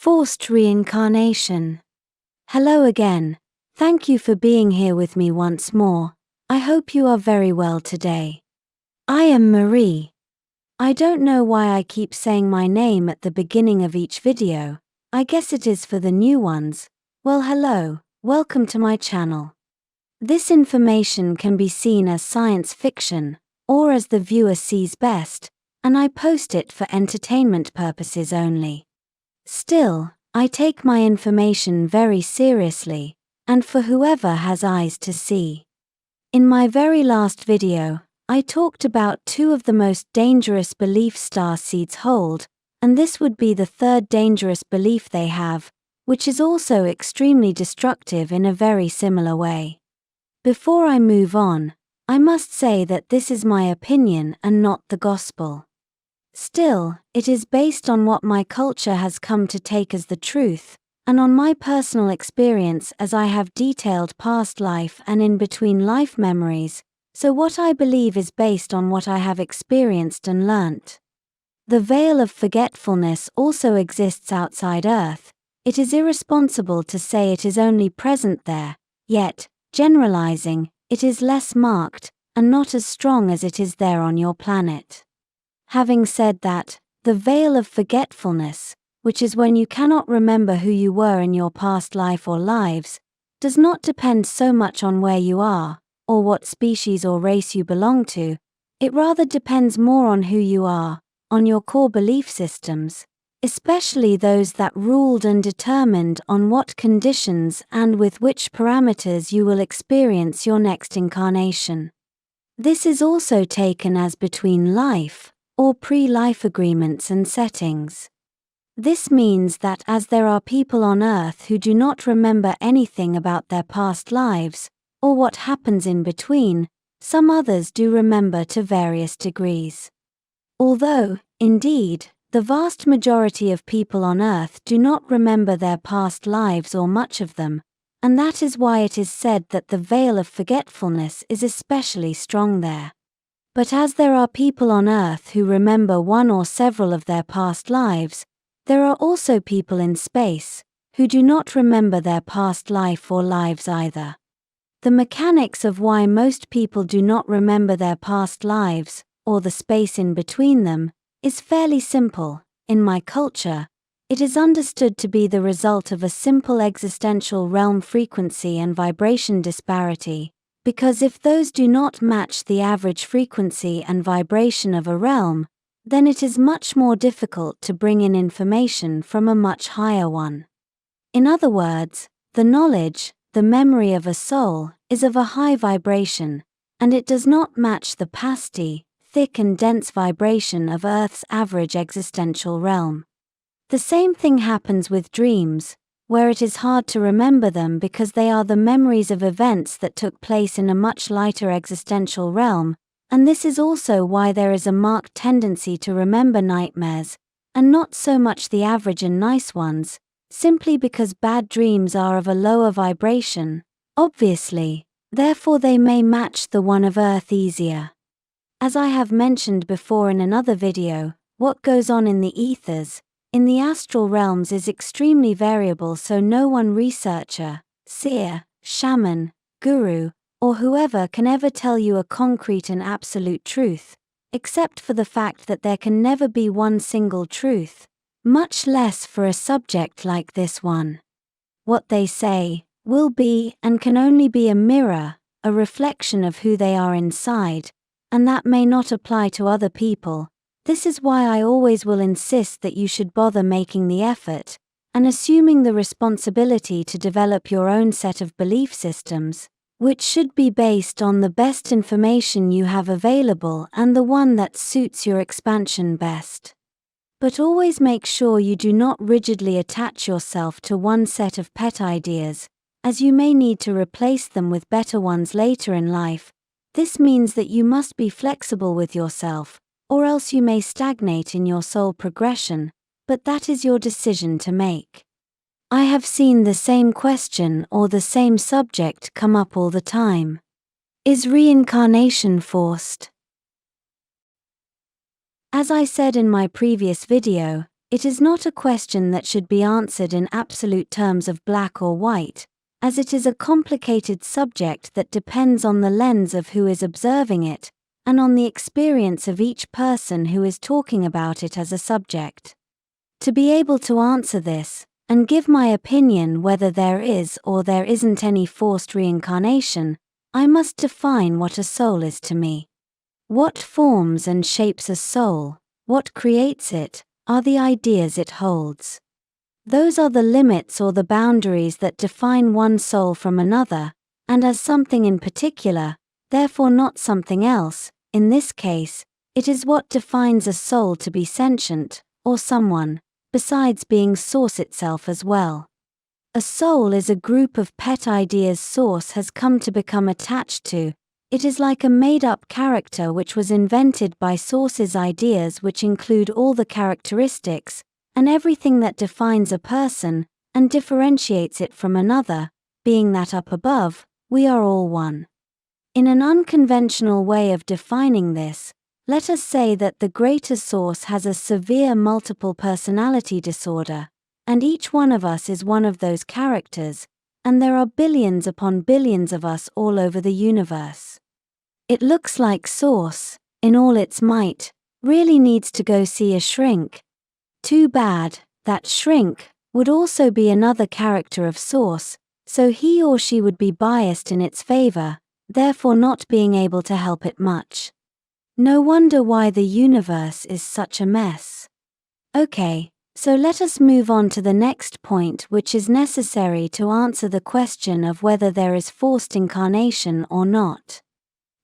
Forced reincarnation. Hello again. Thank you for being here with me once more. I hope you are very well today. I am Marie. I don't know why I keep saying my name at the beginning of each video. I guess it is for the new ones. Well, hello, welcome to my channel. This information can be seen as science fiction, or as the viewer sees best, and I post it for entertainment purposes only. Still, I take my information very seriously, and for whoever has eyes to see. In my very last video, I talked about two of the most dangerous beliefs starseeds hold, and this would be the third dangerous belief they have, which is also extremely destructive in a very similar way. Before I move on, I must say that this is my opinion and not the gospel. Still, it is based on what my culture has come to take as the truth, and on my personal experience as I have detailed past life and in-between life memories, so what I believe is based on what I have experienced and learnt. The veil of forgetfulness also exists outside Earth. It is irresponsible to say it is only present there, yet, generalizing, it is less marked, and not as strong as it is there on your planet. Having said that, the veil of forgetfulness, which is when you cannot remember who you were in your past life or lives, does not depend so much on where you are, or what species or race you belong to. It rather depends more on who you are, on your core belief systems, especially those that ruled and determined on what conditions and with which parameters you will experience your next incarnation. This is also taken as between life, or pre-life agreements and settings. This means that as there are people on Earth who do not remember anything about their past lives, or what happens in between, some others do remember to various degrees. Although, indeed, the vast majority of people on Earth do not remember their past lives or much of them, and that is why it is said that the veil of forgetfulness is especially strong there. But as there are people on Earth who remember one or several of their past lives, there are also people in space who do not remember their past life or lives either. The mechanics of why most people do not remember their past lives, or the space in between them, is fairly simple. In my culture, it is understood to be the result of a simple existential realm frequency and vibration disparity, because if those do not match the average frequency and vibration of a realm, then it is much more difficult to bring in information from a much higher one. In other words, the knowledge, the memory of a soul, is of a high vibration, and it does not match the pasty, thick and dense vibration of Earth's average existential realm. The same thing happens with dreams, where it is hard to remember them because they are the memories of events that took place in a much lighter existential realm, and this is also why there is a marked tendency to remember nightmares, and not so much the average and nice ones, simply because bad dreams are of a lower vibration, obviously, therefore they may match the one of Earth easier. As I have mentioned before in another video, what goes on in the ethers, in the astral realms is extremely variable, so no one researcher, seer, shaman, guru, or whoever can ever tell you a concrete and absolute truth, except for the fact that there can never be one single truth, much less for a subject like this one. What they say will be and can only be a mirror, a reflection of who they are inside, and that may not apply to other people. This is why I always will insist that you should bother making the effort, and assuming the responsibility to develop your own set of belief systems, which should be based on the best information you have available and the one that suits your expansion best. But always make sure you do not rigidly attach yourself to one set of pet ideas, as you may need to replace them with better ones later in life. This means that you must be flexible with yourself, or else you may stagnate in your soul progression, but that is your decision to make. I have seen the same question or the same subject come up all the time. Is reincarnation forced? As I said in my previous video, It is not a question that should be answered in absolute terms of black or white, as it is a complicated subject that depends on the lens of who is observing it, and on the experience of each person who is talking about it as a subject. To be able to answer this, and give my opinion whether there is or there isn't any forced reincarnation, I must define what a soul is to me. What forms and shapes a soul, what creates it, are the ideas it holds. Those are the limits or the boundaries that define one soul from another, and as something in particular, therefore not something else. In this case, it is what defines a soul to be sentient, or someone, besides being source itself as well. A soul is a group of pet ideas source has come to become attached to. It is like a made-up character which was invented by source's ideas, which include all the characteristics and everything that defines a person and differentiates it from another, being that up above, we are all one. In an unconventional way of defining this, let us say that the greater source has a severe multiple personality disorder, and each one of us is one of those characters, and there are billions upon billions of us all over the universe. It looks like source, in all its might, really needs to go see a shrink. Too bad, that shrink would also be another character of source, so he or she would be biased in its favor, therefore not being able to help it much. No wonder why the universe is such a mess. Okay, so let us move on to the next point, which is necessary to answer the question of whether there is forced incarnation or not.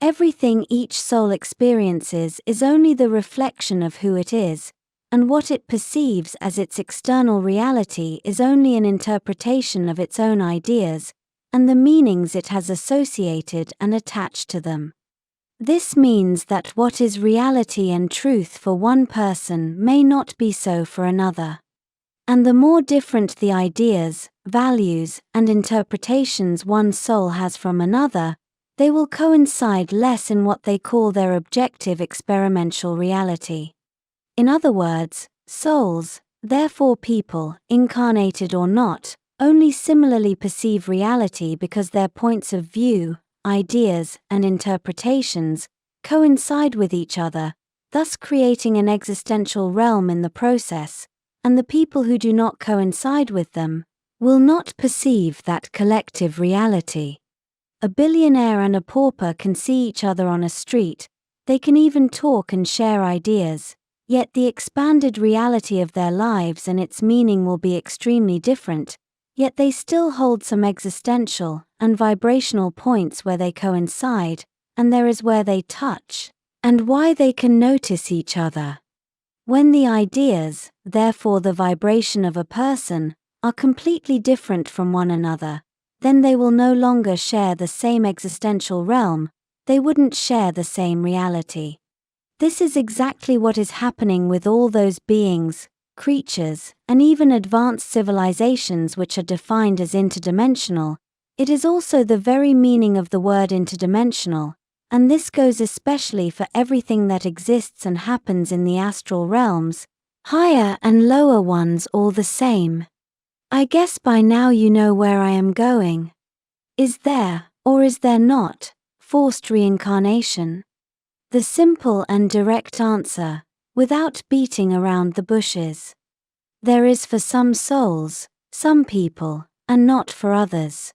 Everything each soul experiences is only the reflection of who it is, and what it perceives as its external reality is only an interpretation of its own ideas, and the meanings it has associated and attached to them. This means that what is reality and truth for one person may not be so for another. And the more different the ideas, values, and interpretations one soul has from another, they will coincide less in what they call their objective experiential reality. In other words, souls, therefore people, incarnated or not, only similarly perceive reality because their points of view, ideas, and interpretations coincide with each other, thus creating an existential realm in the process, and the people who do not coincide with them will not perceive that collective reality. A billionaire and a pauper can see each other on a street, they can even talk and share ideas, yet the expanded reality of their lives and its meaning will be extremely different. Yet they still hold some existential and vibrational points where they coincide, and there is where they touch, and why they can notice each other. When the ideas, therefore the vibration of a person, are completely different from one another, then they will no longer share the same existential realm, they wouldn't share the same reality. This is exactly what is happening with all those beings, creatures, and even advanced civilizations which are defined as interdimensional. It is also the very meaning of the word interdimensional, and this goes especially for everything that exists and happens in the astral realms, higher and lower ones all the same. I guess by now you know where I am going. Is there, or is there not, forced reincarnation? The simple and direct answer, without beating around the bushes. There is for some souls, some people, and not for others.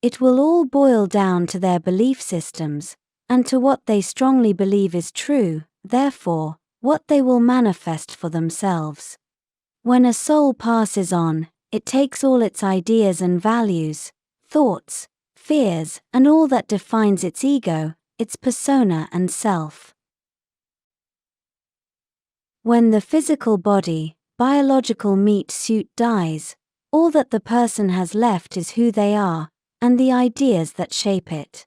It will all boil down to their belief systems, and to what they strongly believe is true, therefore, what they will manifest for themselves. When a soul passes on, it takes all its ideas and values, thoughts, fears, and all that defines its ego, its persona and self. When the physical body, biological meat suit dies, all that the person has left is who they are, and the ideas that shape it.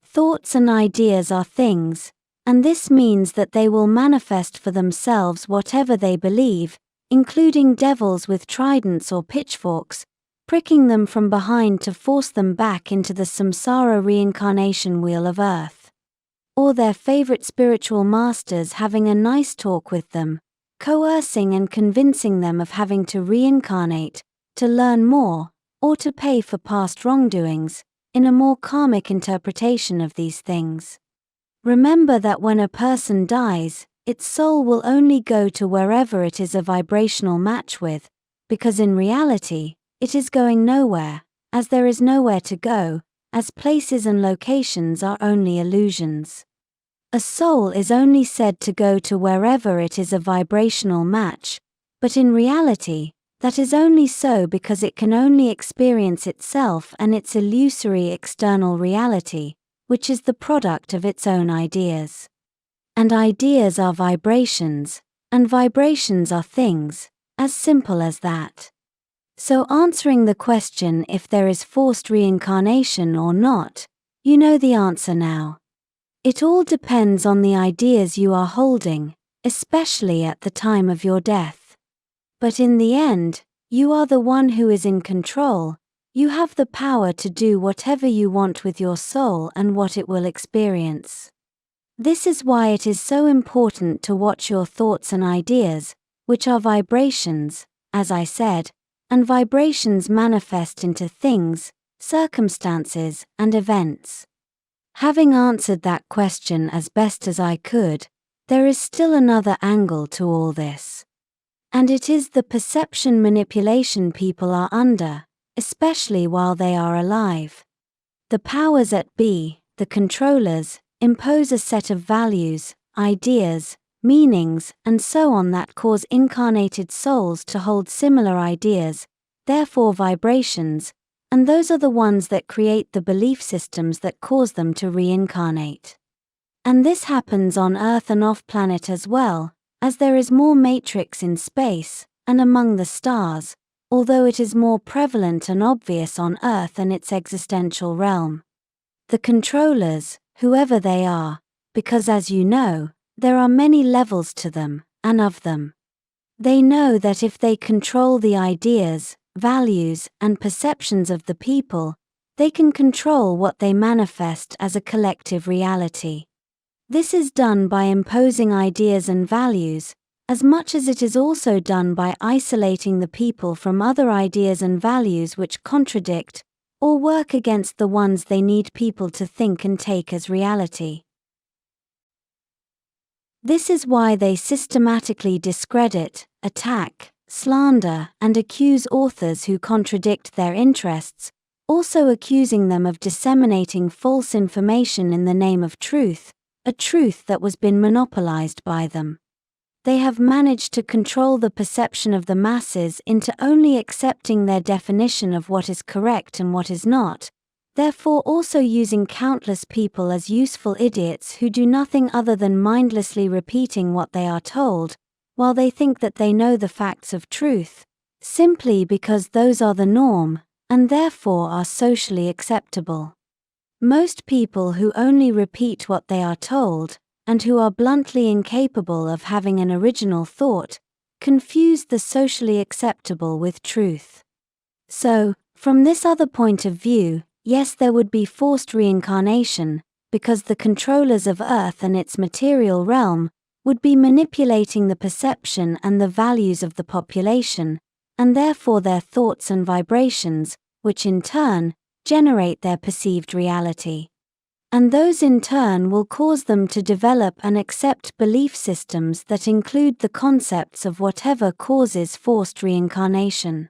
Thoughts and ideas are things, and this means that they will manifest for themselves whatever they believe, including devils with tridents or pitchforks, pricking them from behind to force them back into the samsara reincarnation wheel of earth. Or their favorite spiritual masters having a nice talk with them, coercing and convincing them of having to reincarnate, to learn more, or to pay for past wrongdoings, in a more karmic interpretation of these things. Remember that when a person dies, its soul will only go to wherever it is a vibrational match with, because in reality, it is going nowhere, as there is nowhere to go, as places and locations are only illusions. A soul is only said to go to wherever it is a vibrational match, but in reality, that is only so because it can only experience itself and its illusory external reality, which is the product of its own ideas. And ideas are vibrations, and vibrations are things, as simple as that. So answering the question if there is forced reincarnation or not, you know the answer now. It all depends on the ideas you are holding, especially at the time of your death. But in the end, you are the one who is in control. You have the power to do whatever you want with your soul and what it will experience. This is why it is so important to watch your thoughts and ideas, which are vibrations, as I said, and vibrations manifest into things, circumstances, and events. Having answered that question as best as I could, there is still another angle to all this. And it is the perception manipulation people are under, especially while they are alive. The powers at be, the controllers, impose a set of values, ideas, meanings, and so on that cause incarnated souls to hold similar ideas, therefore vibrations, and those are the ones that create the belief systems that cause them to reincarnate. And this happens on Earth and off-planet as well, as there is more matrix in space, and among the stars, although it is more prevalent and obvious on Earth and its existential realm. The controllers, whoever they are, because as you know, there are many levels to them, and of them. They know that if they control the ideas, values, and perceptions of the people, they can control what they manifest as a collective reality. This is done by imposing ideas and values, as much as it is also done by isolating the people from other ideas and values which contradict, or work against the ones they need people to think and take as reality. This is why they systematically discredit, attack, slander, and accuse authors who contradict their interests, also accusing them of disseminating false information in the name of truth, a truth that was been monopolized by them. They have managed to control the perception of the masses into only accepting their definition of what is correct and what is not, therefore also using countless people as useful idiots who do nothing other than mindlessly repeating what they are told, while they think that they know the facts of truth, simply because those are the norm, and therefore are socially acceptable. Most people who only repeat what they are told, and who are bluntly incapable of having an original thought, confuse the socially acceptable with truth. So, from this other point of view, yes, there would be forced reincarnation, because the controllers of Earth and its material realm would be manipulating the perception and the values of the population, and therefore their thoughts and vibrations, which in turn generate their perceived reality. And those in turn will cause them to develop and accept belief systems that include the concepts of whatever causes forced reincarnation.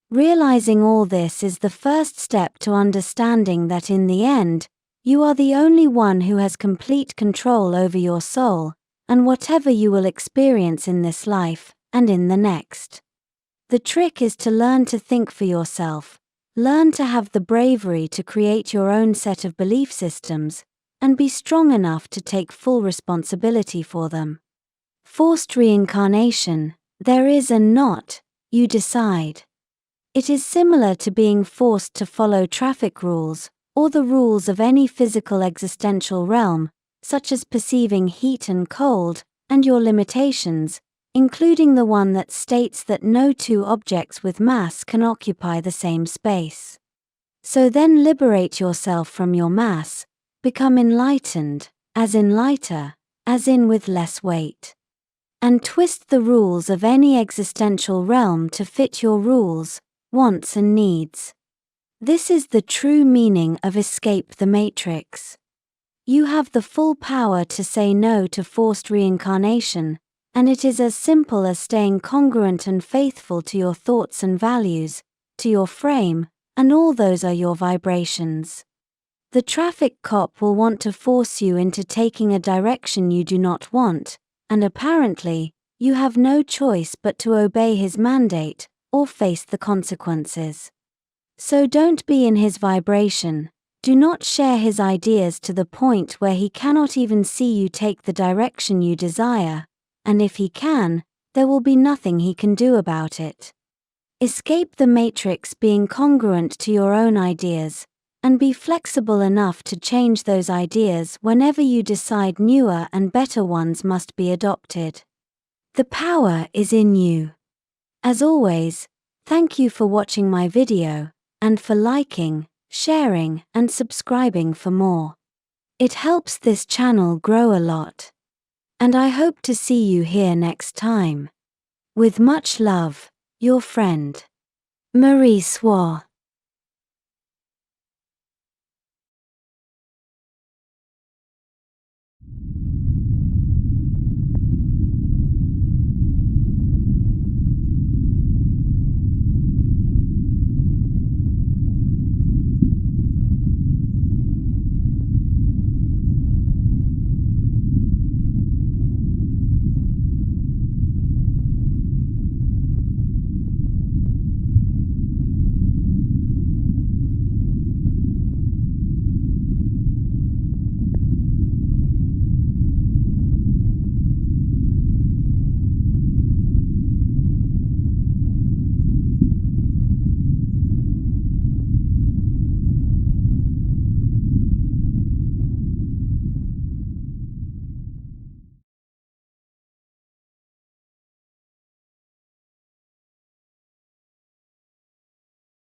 Realizing all this is the first step to understanding that in the end, you are the only one who has complete control over your soul, and whatever you will experience in this life, and in the next. The trick is to learn to think for yourself, learn to have the bravery to create your own set of belief systems, and be strong enough to take full responsibility for them. Forced reincarnation, there is and not, you decide. It is similar to being forced to follow traffic rules, or the rules of any physical existential realm, such as perceiving heat and cold, and your limitations, including the one that states that no two objects with mass can occupy the same space. So then liberate yourself from your mass, become enlightened, as in lighter, as in with less weight. and twist the rules of any existential realm to fit your rules, wants and needs. This is the true meaning of Escape the Matrix. You have the full power to say no to forced reincarnation, and it is as simple as staying congruent and faithful to your thoughts and values, to your frame, and all those are your vibrations. The traffic cop will want to force you into taking a direction you do not want, and apparently, you have no choice but to obey his mandate, or face the consequences. So don't be in his vibration, do not share his ideas to the point where he cannot even see you take the direction you desire, and if he can, there will be nothing he can do about it. Escape the matrix being congruent to your own ideas, and be flexible enough to change those ideas whenever you decide newer and better ones must be adopted. The power is in you. As always, thank you for watching my video, and for liking, sharing, and subscribing for more. It helps this channel grow a lot. And I hope to see you here next time. With much love, your friend, Marie Swaruu.